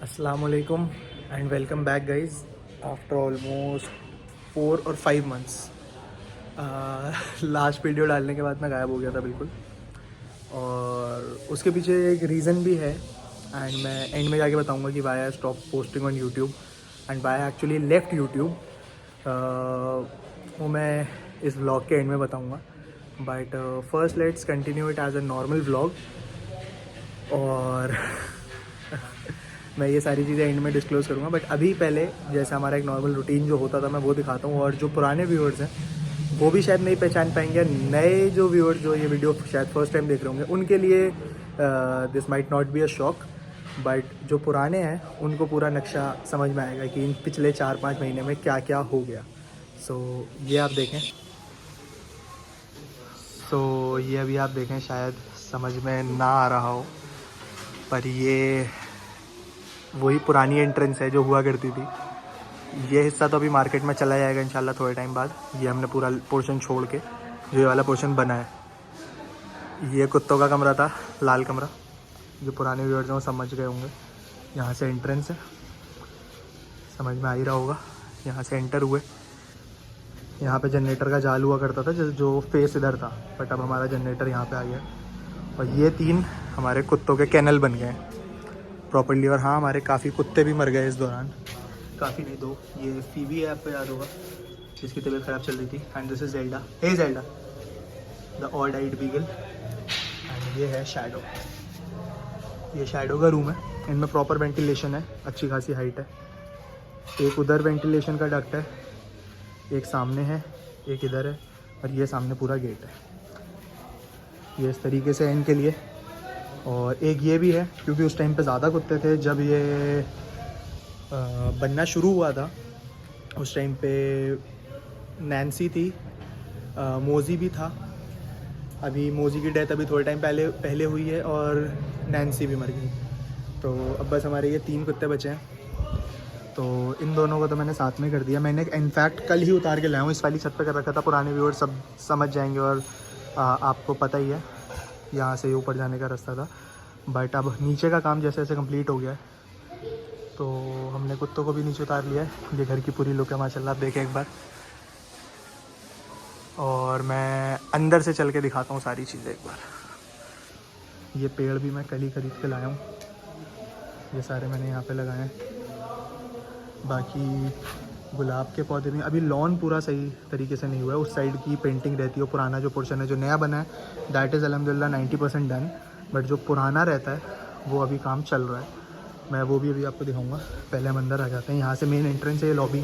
Assalamualaikum and welcome back guys after almost 4 or 5 months। Last video डालने के बाद मैं गायब हो गया था बिल्कुल, और उसके पीछे एक रीज़न भी है एंड मैं एंड में जाके बताऊंगा कि why I stop posting on YouTube and why I actually left YouTube. वो मैं इस व्लॉग के एंड में बताऊंगा, but first let's continue it as a normal vlog. और मैं ये सारी चीज़ें एंड में डिस्क्लोज़ करूँगा, बट अभी पहले जैसे हमारा एक नॉर्मल रूटीन जो होता था मैं वो दिखाता हूँ। और जो पुराने व्यूअर्स हैं वो भी शायद नहीं पहचान पाएंगे, नए जो व्यूअर्स जो ये वीडियो शायद फर्स्ट टाइम देख रहे होंगे उनके लिए this might not be a shock, but जो पुराने हैं उनको पूरा नक्शा समझ में आएगा कि इन पिछले 4-5 महीने में क्या क्या हो गया। सो ये आप देखें, ये अभी आप देखें, शायद समझ में ना आ रहा हो, पर ये वही पुरानी एंट्रेंस है जो हुआ करती थी। ये हिस्सा तो अभी मार्केट में चला जाएगा इंशाल्लाह थोड़े टाइम बाद। ये हमने पूरा पोर्शन छोड़ के जो ये वाला पोर्शन बना है, ये कुत्तों का कमरा था, लाल कमरा। जो पुराने व्यूअर्स हैं वो समझ गए होंगे। यहाँ से एंट्रेंस है, समझ में आ ही रहा होगा। यहाँ से एंटर हुए, यहाँ पे जनरेटर का जाल हुआ करता था जो फेस इधर था, बट अब हमारा जनरेटर यहाँ पे आ गया। और ये 3 हमारे कुत्तों के कैनल बन गए हैं प्रॉपर्ली। और हाँ, हमारे काफ़ी कुत्ते भी मर गए इस दौरान, काफ़ी नहीं, 2। ये फीबी है, आपको याद होगा, जिसकी तबीयत ख़राब चल रही थी। And this is Zelda, hey Zelda the odd eyed beagle. एंड ये है शैडो, ये शैडो का रूम है। इनमें प्रॉपर वेंटिलेशन है, अच्छी खासी हाइट है। एक उधर वेंटिलेशन का डक्ट है, एक सामने है, एक इधर है, और ये सामने पूरा गेट है। ये इस तरीके से है इनके लिए। और एक ये भी है, क्योंकि उस टाइम पे ज़्यादा कुत्ते थे जब ये बनना शुरू हुआ था। उस टाइम पे नैन्सी थी, मोज़ी भी था। अभी मोज़ी की डेथ अभी थोड़े टाइम पहले हुई है, और नैन्सी भी मर गई। तो अब बस हमारे ये 3 कुत्ते बचे हैं। तो इन दोनों को तो मैंने साथ में कर दिया। मैंने इनफैक्ट कल ही उतार के लाया हूँ, इस वाली छत पे कर रखा था। पुराने व्यूअर सब समझ जाएंगे, और आपको पता ही है यहाँ से ऊपर जाने का रास्ता था। बट अब नीचे का काम जैसे जैसे कंप्लीट हो गया है, तो हमने कुत्तों को भी नीचे उतार लिया है। ये घर की पूरी लुक है माशाल्लाह, आप देखें एक बार। और मैं अंदर से चल के दिखाता हूँ सारी चीज़ें एक बार। ये पेड़ भी मैं कल ही खरीद के लाया हूँ, ये सारे मैंने यहाँ पे लगाए हैं। बाकी गुलाब के पौधे भी, अभी लॉन पूरा सही तरीके से नहीं हुआ है। उस साइड की पेंटिंग रहती है, पुराना जो पोर्शन है, जो नया बना है दैट इज़ अल्हम्दुलिल्लाह 90% डन। बट जो पुराना रहता है वो अभी काम चल रहा है। मैं वो भी अभी आपको दिखाऊंगा। पहले हम अंदर आ जाते हैं। यहाँ से मेन एंट्रेंस है, ये लॉबी,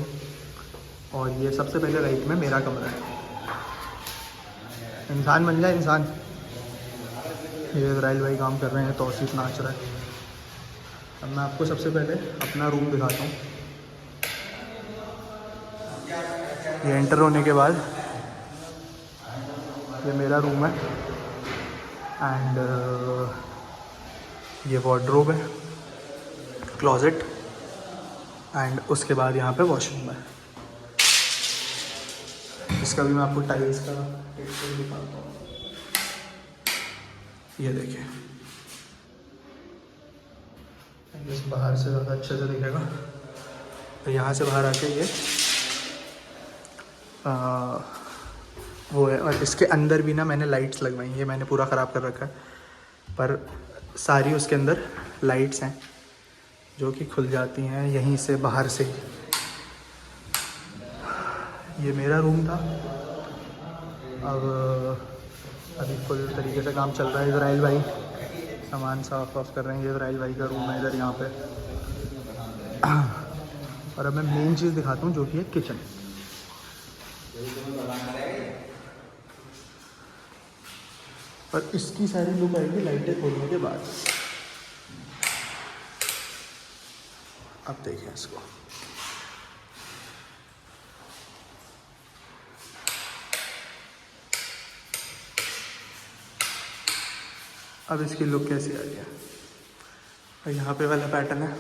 और ये सबसे पहले राइट में मेरा कमरा है। इंसान बन जाए इंसान। ये इजराइल भाई काम कर रहे हैं, तौसीफ नाच रहा है। अब मैं आपको सबसे पहले अपना रूम दिखाता हूँ। ये एंटर होने के बाद ये मेरा रूम है, एंड ये वार्डरोब है, क्लोजेट, एंड उसके बाद यहाँ पे वॉशरूम है। इसका भी मैं आपको टाइल्स का टेक्सचर दिखाता हूँ। ये देखिए, इस बाहर से ज़्यादा अच्छे से दिखेगा। तो यहाँ से बाहर आके ये वो है। और इसके अंदर भी ना मैंने लाइट्स लगवाई, ये मैंने पूरा ख़राब कर रखा है, पर सारी उसके अंदर लाइट्स हैं जो कि खुल जाती हैं यहीं से, बाहर से। ये मेरा रूम था। अब अभी फुल तरीके से काम चल रहा है। इजराइल भाई सामान साफ वाफ कर रहे हैं। ये इजराइल भाई का रूम है इधर यहाँ पे। और अब मैं मेन चीज़ दिखाता हूँ, जो कि है किचन। और इसकी सारी लुक आएगी लाइटें खोलने के बाद। अब देखिए इसको, अब इसकी लुक कैसी आ रही है। और यहाँ पे वाला पैटर्न है,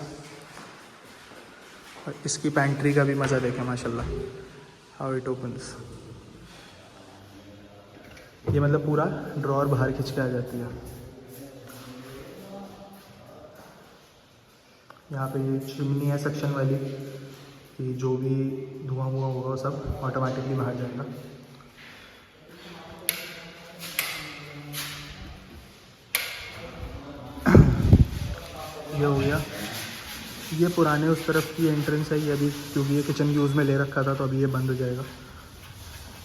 और इसकी पैंट्री का भी मज़ा देखें माशाल्लाह, हाउ इट ओपन्स। ये मतलब पूरा ड्रॉअर बाहर खींच के आ जाती है। यहाँ पे ये चिमनी है सक्शन वाली, कि जो भी धुआं हुआ होगा वो सब ऑटोमेटिकली बाहर जाएगा। ये हो गया। ये पुराने उस तरफ की एंट्रेंस है, ये अभी क्योंकि ये किचन यूज़ में ले रखा था तो अभी ये बंद हो जाएगा।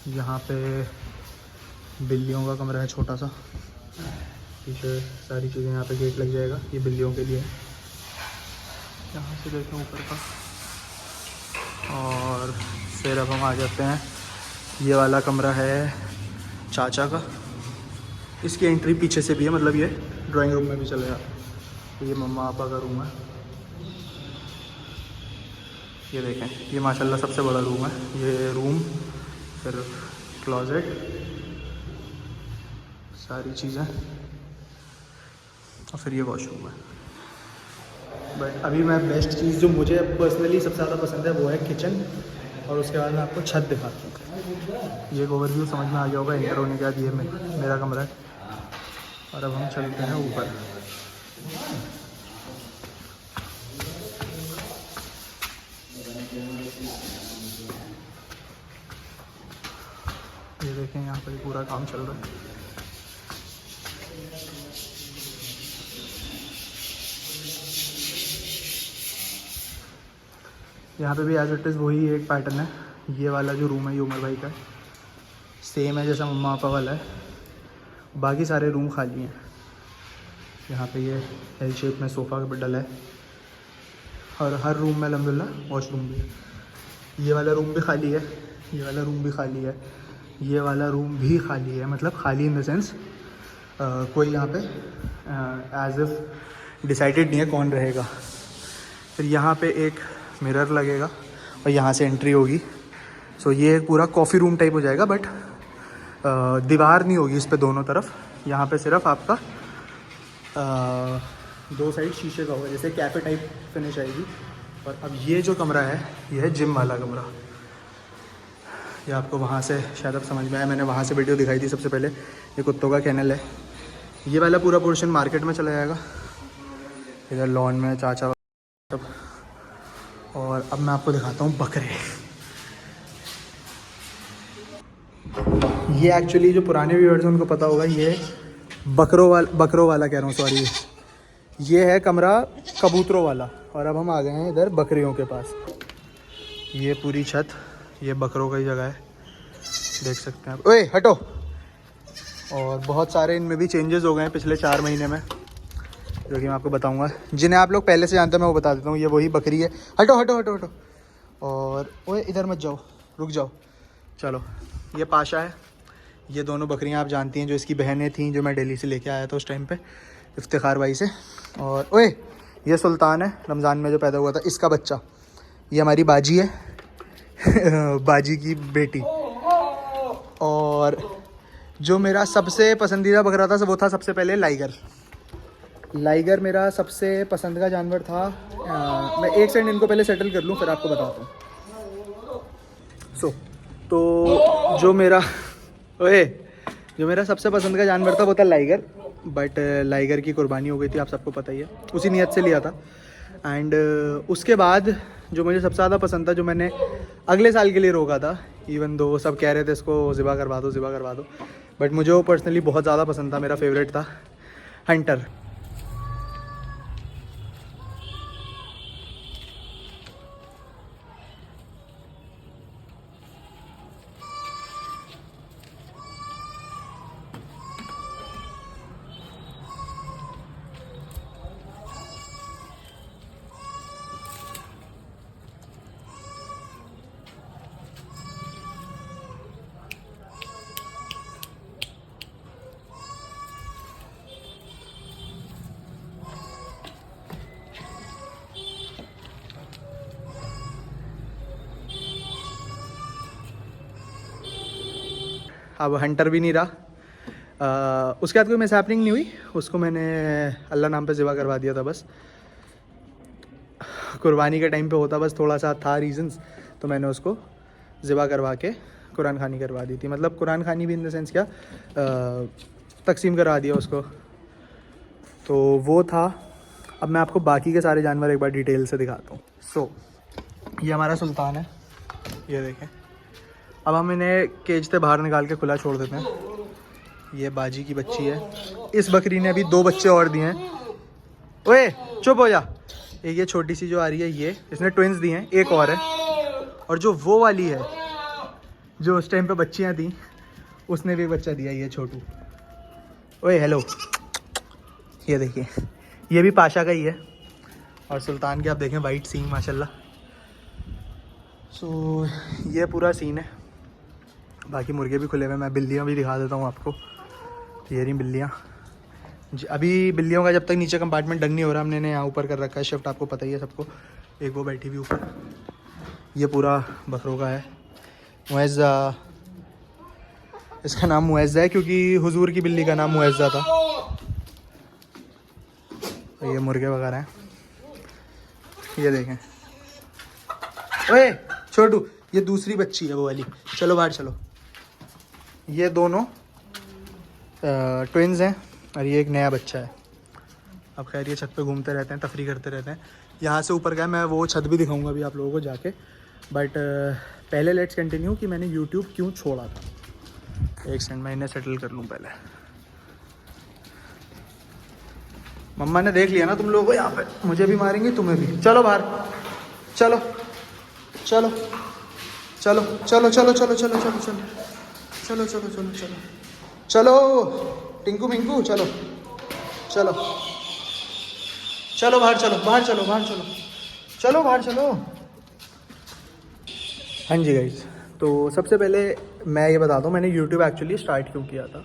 यहाँ पे बिल्लियों का कमरा है छोटा सा, पीछे सारी चीज़ें, यहाँ पे गेट लग जाएगा, ये बिल्लियों के लिए है। यहाँ से देखें ऊपर का, और फिर अब हम आ जाते हैं, ये वाला कमरा है चाचा का। इसकी एंट्री पीछे से भी है, मतलब ये ड्राइंग रूम में भी चले जाता है। ये मम्मा पापा का रूम है, ये देखें, ये माशाल्लाह सबसे बड़ा रूम है। ये रूम, फिर क्लोजेट, सारी चीज़ें, और फिर ये वॉशरूम है। बट अभी मैं बेस्ट चीज़ जो मुझे पर्सनली सबसे ज़्यादा पसंद है वो है किचन, और उसके बाद मैं आपको छत दिखाता हूँ। ये एक ओवरव्यू समझ में आ गया होगा एंटर होने के बाद। ये मेरा कमरा है, और अब हम चलते हैं ऊपर। ये देखें, यहाँ पर पूरा काम चल रहा है। यहाँ पे भी एज इट इज़ वही एक पैटर्न है। ये वाला जो रूम है ये उमर भाई का सेम है जैसा मम्मा पापा वाला है, बाकी सारे रूम खाली हैं। यहाँ पे ये एल शेप में सोफ़ा डला है, और हर रूम में अल्हम्दुलिल्लाह वॉशरूम भी है। ये वाला रूम भी खाली है, ये वाला रूम भी खाली है, ये वाला रूम भी खाली है, मतलब खाली इन द सेंस कोई यहाँ पे एज इफ डिसाइडेड नहीं है कौन रहेगा। फिर यहाँ पे एक मिरर लगेगा और यहाँ से एंट्री होगी। सो ये पूरा कॉफ़ी रूम टाइप हो जाएगा, बट दीवार नहीं होगी इस पे दोनों तरफ। यहाँ पे सिर्फ आपका दो साइड शीशे का होगा, जैसे कैफ़े टाइप फिनिश आएगी। और अब ये जो कमरा है ये है जिम वाला कमरा। ये आपको वहाँ से शायद अब समझ में आया, मैंने वहाँ से वीडियो दिखाई थी सबसे पहले। ये कुत्तों का कैनल है। ये वाला पूरा पोर्शन मार्केट में चला जाएगा, इधर लॉन में चाचा सब। और अब मैं आपको दिखाता हूँ बकरे। ये एक्चुअली जो पुराने व्यूअर्स हैं उनको पता होगा, ये बकरों वाला कह रहा हूँ, सॉरी, ये है कमरा कबूतरों वाला। और अब हम आ गए हैं इधर बकरियों के पास। ये पूरी छत ये बकरों का ही जगह है, देख सकते हैं आप। ओए हटो। और बहुत सारे इनमें भी चेंजेस हो गए हैं पिछले 4 महीने में, जो कि मैं आपको बताऊंगा। जिन्हें आप लोग पहले से जानते हैं मैं वो बता देता हूँ। ये वही बकरी है। हटो हटो हटो हटो। और ओए इधर मत जाओ, रुक जाओ। चलो, ये पाशा है। ये दोनों बकरियां आप जानती हैं, जो इसकी बहनें थीं, जो मैं दिल्ली से लेके आया था उस टाइम पे इफ्तिखार भाई से। और ओए ये सुल्तान है, रमज़ान में जो पैदा हुआ था, इसका बच्चा। ये हमारी बाजी है बाजी की बेटी। और जो मेरा सबसे पसंदीदा बकरा था वो था सबसे पहले लाइगर मेरा सबसे पसंद का जानवर था। मैं एक सेकंड इनको पहले सेटल कर लूँ, फिर आपको बताता हूँ। तो जो मेरा सबसे पसंद का जानवर था वो था लाइगर। बट लाइगर की कुर्बानी हो गई थी, आप सबको पता ही है, उसी नियत से लिया था। एंड उसके बाद जो मुझे सबसे ज़्यादा पसंद था, जो मैंने अगले साल के लिए रोका था, इवन दो सब कह रहे थे इसको ज़िबा करवा दो, बट मुझे वो पर्सनली बहुत ज़्यादा पसंद था। मेरा फेवरेट था हंटर। अब हंटर भी नहीं रहा। उसके बाद कोई मिसहैपनिंग नहीं हुई, उसको मैंने अल्लाह नाम पे ज़िबा करवा दिया था बस। कुर्बानी के टाइम पे होता बस थोड़ा सा था रीजंस, तो मैंने उसको ज़िबा करवा के कुरान खानी करवा दी थी। मतलब कुरान खानी भी इन द सेंस क्या, तकसीम करवा दिया उसको। तो वो था। अब मैं आपको बाकी के सारे जानवर एक बार डिटेल से दिखाता हूँ। सो ये हमारा सुल्तान है, ये देखें। अब हम इन्हें केज से बाहर निकाल के खुला छोड़ देते हैं। ये बाजी की बच्ची है। इस बकरी ने अभी 2 बच्चे और दिए हैं। ओए चुप हो जा। एक ये छोटी सी जो आ रही है, ये इसने ट्विंस दिए हैं, एक और है। और जो वो वाली है जो उस टाइम पे बच्चियाँ थी, उसने भी बच्चा दिया, ये छोटू। ओए हेलो, ये देखिए, ये भी पाशा का ही है। और सुल्तान के आप देखें वाइट सींग माशाल्लाह। सो ये पूरा सीन है। बाकी मुर्गे भी खुले हुए, मैं बिल्लियाँ भी दिखा देता हूँ आपको। ये रही बिल्लियाँ जी। अभी बिल्लियों का जब तक नीचे कंपार्टमेंट डन नहीं हो रहा, हमने इन्हें यहाँ ऊपर कर रखा है शिफ्ट, आपको पता ही है सबको। एक वो बैठी भी ऊपर। ये पूरा बकरों का है। मुएज़्ज़ा, इसका नाम मुएज़्ज़ा है क्योंकि हुजूर की बिल्ली का नाम मुएज़्ज़ा था। तो ये मुर्गे वगैरह हैं, ये देखें। ओए छोटू, ये दूसरी बच्ची है वो वाली। चलो बाहर चलो। ये दोनों ट्विन्स हैं और ये एक नया बच्चा है। अब खैर ये छत पे घूमते रहते हैं, तफरी करते रहते हैं। यहाँ से ऊपर गया, मैं वो छत भी दिखाऊंगा अभी आप लोगों को जाके। बट पहले लेट्स कंटिन्यू कि मैंने यूट्यूब क्यों छोड़ा था। एक सेकंड, मैं इन्हें सेटल कर लूँ पहले। मम्मा ने देख लिया ना तुम लोगों को यहाँ पे, मुझे भी मारेंगे तुम्हें भी। चलो बाहर चलो चलो चलो चलो चलो चलो चलो चलो चलो चलो चलो चलो चलो चलो टिंकू मिंकू, चलो चलो चलो बाहर चलो, बाहर चलो, बाहर चलो, चलो बाहर चलो। हाँ जी गाइस, तो सबसे पहले मैं ये बताता हूँ मैंने यूट्यूब एक्चुअली स्टार्ट क्यों किया था।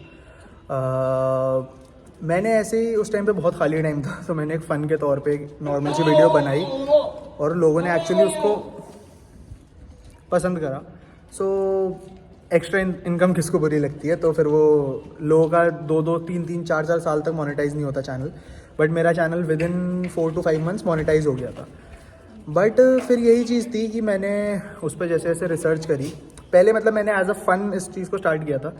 मैंने ऐसे ही उस टाइम पे बहुत खाली टाइम था, तो मैंने एक फ़न के तौर पे एक नॉर्मल सी वीडियो बनाई और लोगों ने एक्चुअली उसको पसंद करा। सो एक्स्ट्रा इनकम किसको बुरी लगती है। तो फिर वो लोगों का 2-2, 3-3, 4-4 साल तक मोनेटाइज नहीं होता चैनल, बट मेरा channel with in 4 to 5 months monetize हो गया था। बट फिर यही चीज़ थी कि मैंने उस पर जैसे जैसे रिसर्च करी। पहले मतलब मैंने एज अ फ़न इस चीज़ को स्टार्ट किया था,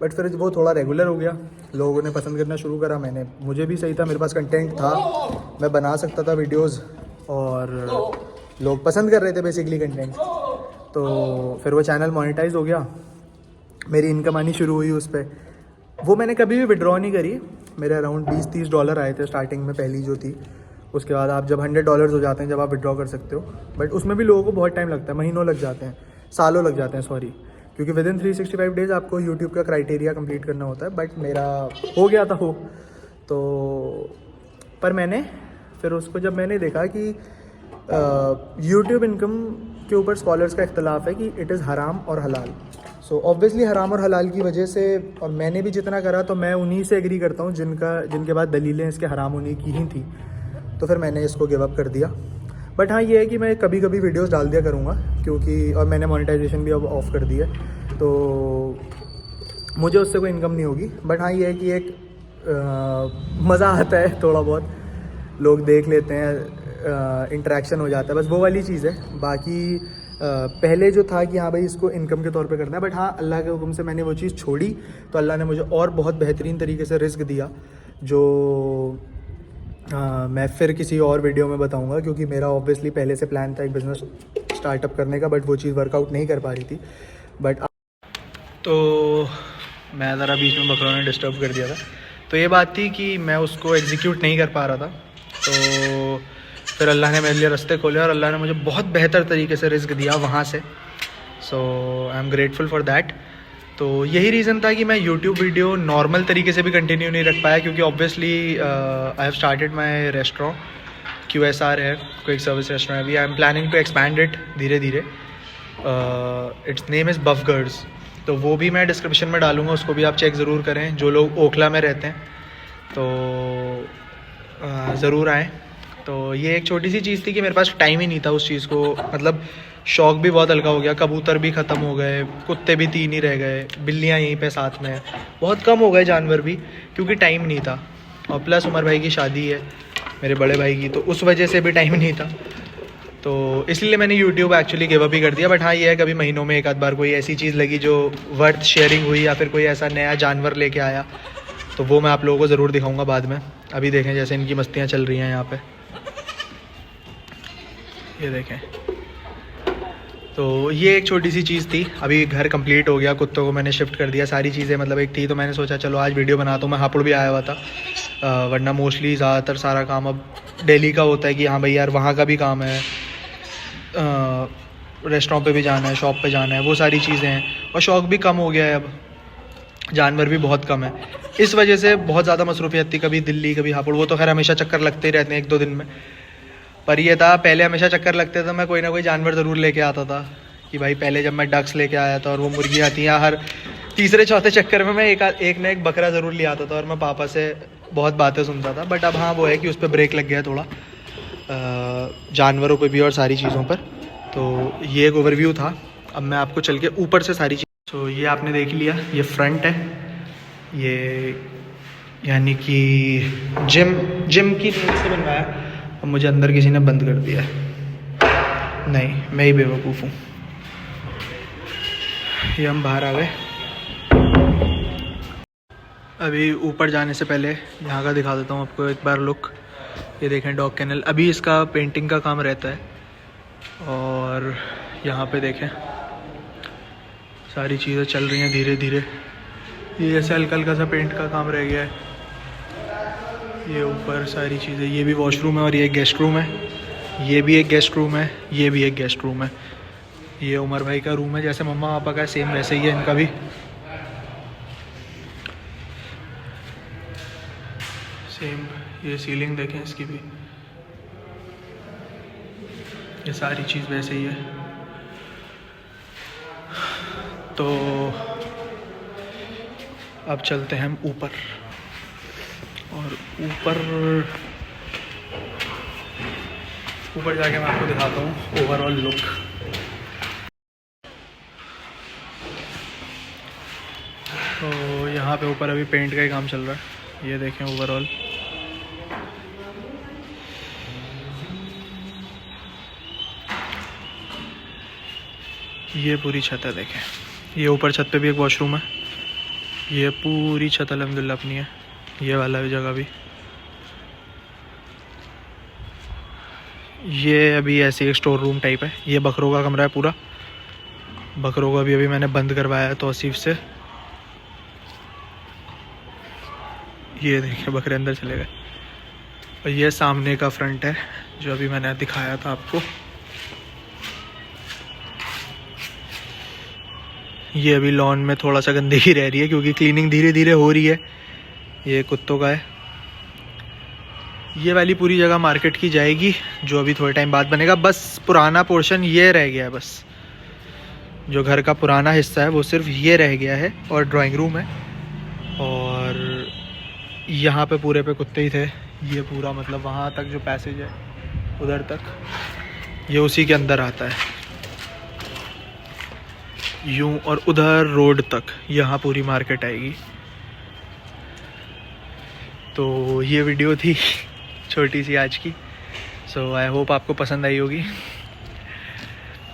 बट फिर वो थोड़ा रेगुलर हो गया, लोगों ने पसंद करना शुरू करा। मुझे भी सही था, मेरे पास कंटेंट था, मैं बना सकता था वीडियोज़ और लोग पसंद कर रहे थे बेसिकली कंटेंट। तो फिर वो चैनल मोनेटाइज हो गया, मेरी इनकम आनी शुरू हुई उस पर। वो मैंने कभी भी विड्रॉ नहीं करी। मेरे अराउंड $20-30 आए थे स्टार्टिंग में, पहली जो थी। उसके बाद आप जब $100 हो जाते हैं, जब आप विड्रॉ कर सकते हो। बट उसमें भी लोगों को बहुत टाइम लगता है, महीनों लग जाते हैं, सालों लग जाते हैं सॉरी, क्योंकि विद इन 365 डेज़ आपको यूट्यूब का क्राइटेरिया कंप्लीट करना होता है। बट मेरा हो गया था वो तो। पर मैंने फिर उसको जब मैंने देखा कि यूट्यूब इनकम के ऊपर स्कॉलर्स का इख्तलाफ है कि इट इज़ हराम और हलाल। सो ऑब्वियसली हराम और हलाल की वजह से, और मैंने भी जितना करा तो मैं उन्हीं से एग्री करता हूँ जिनके बाद दलीलें इसके हराम होने की ही थी। तो फिर मैंने इसको गिव अप कर दिया। बट हाँ ये है कि मैं कभी कभी वीडियोस डाल दिया करूँगा, क्योंकि और मैंने मोनेटाइजेशन भी अब ऑफ़ कर दी है, तो मुझे उससे कोई इनकम नहीं होगी। बट हाँ ये है कि एक मज़ा आता है, थोड़ा बहुत लोग देख लेते हैं, इंटरेक्शन हो जाता है, बस वो वाली चीज़ है। बाकी पहले जो था कि हाँ भाई इसको इनकम के तौर पे करना है, बट हाँ अल्लाह के हुक्म से मैंने वो चीज़ छोड़ी, तो अल्लाह ने मुझे और बहुत बेहतरीन तरीके से रिस्क दिया, जो मैं फिर किसी और वीडियो में बताऊंगा। क्योंकि मेरा ऑब्वियसली पहले से प्लान था एक बिज़नेस स्टार्टअप करने का, बट वो चीज़ वर्कआउट नहीं कर पा रही थी। बट तो मैं ज़रा बीच में बकरों ने डिस्टर्ब कर दिया था। तो ये बात थी कि मैं उसको एग्जीक्यूट नहीं कर पा रहा था, तो फिर अल्लाह ने मेरे लिए रास्ते खोले और अल्लाह ने मुझे बहुत बेहतर तरीके से रिस्क दिया वहाँ से। So I am grateful for that. तो यही रीज़न था कि मैं यूट्यूब वीडियो नॉर्मल तरीके से भी कंटिन्यू नहीं रख पाया, क्योंकि obviously I have started my restaurant QSR है, क्विक सर्विस रेस्टोरेंट। अभी I am planning to expand it धीरे धीरे। It's name is Buffgers. तो वो भी मैं डिस्क्रिप्शन में डालूंगा, उसको भी आप चेक ज़रूर करें। जो लोग ओखला में रहते हैं तो ज़रूर आएँ। तो ये एक छोटी सी चीज़ थी कि मेरे पास टाइम ही नहीं था उस चीज़ को, मतलब शौक़ भी बहुत हल्का हो गया। कबूतर भी ख़त्म हो गए, कुत्ते भी 3 ही रह गए, बिल्लियाँ यहीं पे साथ में, बहुत कम हो गए जानवर भी, क्योंकि टाइम नहीं था। और प्लस उमर भाई की शादी है, मेरे बड़े भाई की, तो उस वजह से भी टाइम नहीं था। तो इसलिए मैंने यूट्यूब एक्चुअली गिव अप ही कर दिया। बट हाँ ये है कभी महीनों में एक आध बार कोई ऐसी चीज़ लगी जो वर्थ शेयरिंग हुई, या फिर कोई ऐसा नया जानवर लेके आया, तो वो मैं आप लोगों को ज़रूर दिखाऊंगा बाद में। अभी देखें जैसे इनकी मस्तियाँ चल रही हैं यहाँ पे। ये देखें। तो ये एक छोटी सी चीज़ थी। अभी घर कंप्लीट हो गया, कुत्तों को मैंने शिफ्ट कर दिया, सारी चीज़ें मतलब एक थी, तो मैंने सोचा चलो आज वीडियो बनाता हूँ। मैं हापुड़ भी आया हुआ था, वरना मोस्टली ज़्यादातर सारा काम अब दिल्ली का होता है कि हाँ भाई यार वहाँ का भी काम है, रेस्टोरेंट पे भी जाना है, शॉप पे जाना है, वो सारी चीज़ें हैं। और शौक़ भी कम हो गया है, अब जानवर भी बहुत कम है, इस वजह से बहुत ज़्यादा मसरूफियत थी। कभी दिल्ली कभी हापुड़, वो तो खैर हमेशा चक्कर लगते ही रहते हैं 1-2 दिन में। पर ये था पहले हमेशा चक्कर लगते थे, मैं कोई ना कोई जानवर ज़रूर लेके आता था। कि भाई पहले जब मैं डक्स लेके आया था और वो मुर्गी आती हैं, हर तीसरे चौथे चक्कर में मैं एक ना एक बकरा ज़रूर ले आता था और मैं पापा से बहुत बातें सुनता था। बट अब हाँ वो है कि उस पर ब्रेक लग गया थोड़ा, जानवरों पे भी और सारी चीज़ों पर। तो ये एक ओवरव्यू था। अब मैं आपको चल के ऊपर से सारी चीज़, तो ये आपने देख लिया, ये फ्रंट है, ये यानी कि जिम की नींव से बनवाया। अब मुझे अंदर किसी ने बंद कर दिया है, नहीं मैं ही बेवकूफ़ हूँ। ये हम बाहर आ गए। अभी ऊपर जाने से पहले यहाँ का दिखा देता हूँ आपको एक बार लुक। ये देखें डॉग केनल, अभी इसका पेंटिंग का काम रहता है। और यहाँ पे देखें सारी चीज़ें चल रही हैं धीरे धीरे। ये ऐसे हल्का हल्का सा पेंट का काम रह गया है। ये ऊपर सारी चीज़ें, ये भी वॉशरूम है और ये एक गेस्ट रूम है, ये भी एक गेस्ट रूम है, ये भी एक गेस्ट रूम है। ये उमर भाई का रूम है, जैसे मम्मा पापा का सेम वैसे ही है इनका भी। सेम ये सीलिंग देखें इसकी भी, ये सारी चीज़ वैसे ही है। तो अब चलते हैं हम ऊपर, और ऊपर जाके मैं आपको दिखाता हूँ ओवरऑल लुक। तो यहाँ पे ऊपर अभी पेंट का ही काम चल रहा है। ये देखें ओवरऑल, ये पूरी छत है देखें। ये ऊपर छत पे भी एक वॉशरूम है। ये पूरी छत अल्हम्दुलिल्लाह अपनी है, ये वाला भी जगह भी। ये अभी ऐसे एक स्टोर रूम टाइप है। ये बकरों का कमरा है पूरा। बकरों को अभी मैंने बंद करवाया है तौसीफ से। ये देखिए बकरे अंदर चले गए। और ये सामने का फ्रंट है जो अभी मैंने दिखाया था आपको। ये अभी लॉन में थोड़ा सा गंदगी रह रही है क्योंकि क्लीनिंग धीरे धीरे हो रही है। ये कुत्तों का है। ये वाली पूरी जगह मार्केट की जाएगी जो अभी थोड़े टाइम बाद बनेगा। बस पुराना पोर्शन ये रह गया है, बस जो घर का पुराना हिस्सा है वो सिर्फ ये रह गया है और ड्राइंग रूम है। और यहाँ पे पूरे पे कुत्ते ही थे। ये पूरा मतलब वहाँ तक जो पैसेज है उधर तक, ये उसी के अंदर आता है यूं, और उधर रोड तक यहाँ पूरी मार्केट आएगी। तो ये वीडियो थी छोटी सी आज की। सो आई होप आपको पसंद आई होगी।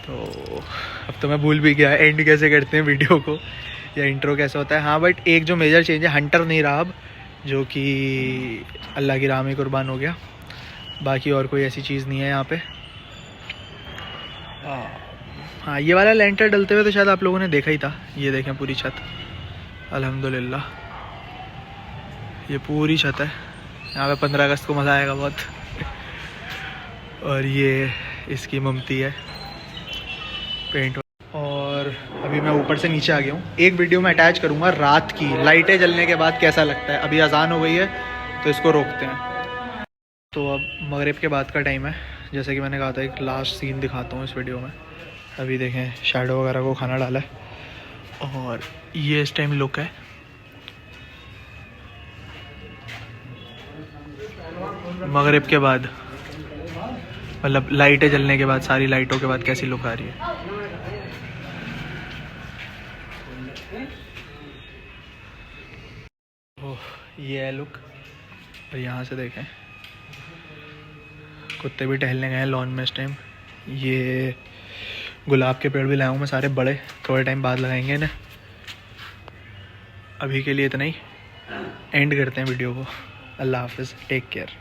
तो अब तो मैं भूल भी गया एंड कैसे करते हैं वीडियो को या इंट्रो कैसे होता है। हाँ बट एक जो मेजर चेंज है, हंटर नहीं रहा अब, जो कि अल्लाह की राह में कुर्बान हो गया। बाकी और कोई ऐसी चीज़ नहीं है यहाँ पे। हाँ ये वाला लेंटर डलते हुए तो शायद आप लोगों ने देखा ही था। ये देखें पूरी छत अल्हम्दुलिल्लाह, ये पूरी छत है। यहाँ पे 15 अगस्त को मज़ा आएगा बहुत। और ये इसकी ममती है पेंट। और अभी मैं ऊपर से नीचे आ गया हूँ। एक वीडियो में अटैच करूँगा रात की लाइटें जलने के बाद कैसा लगता है। अभी अजान हो गई है तो इसको रोकते हैं। तो अब मगरिब के बाद का टाइम है। जैसे कि मैंने कहा था एक लास्ट सीन दिखाता हूँ इस वीडियो में। अभी देखें शैडो वगैरह को खाना डाला है और ये इस टाइम लुक है। मगरिब के बाद मतलब लाइटें जलने के बाद, सारी लाइटों के बाद कैसी लुक आ रही है। ओह ये है लुक। और यहाँ से देखें कुत्ते भी टहलने गए हैं लॉन में इस टाइम। ये गुलाब के पेड़ भी लाया हूँ मैं सारे बड़े, थोड़े टाइम बाद लगाएंगे इन्हें। अभी के लिए इतना ही, एंड करते हैं वीडियो को। अल्लाह हाफिज़, टेक केयर।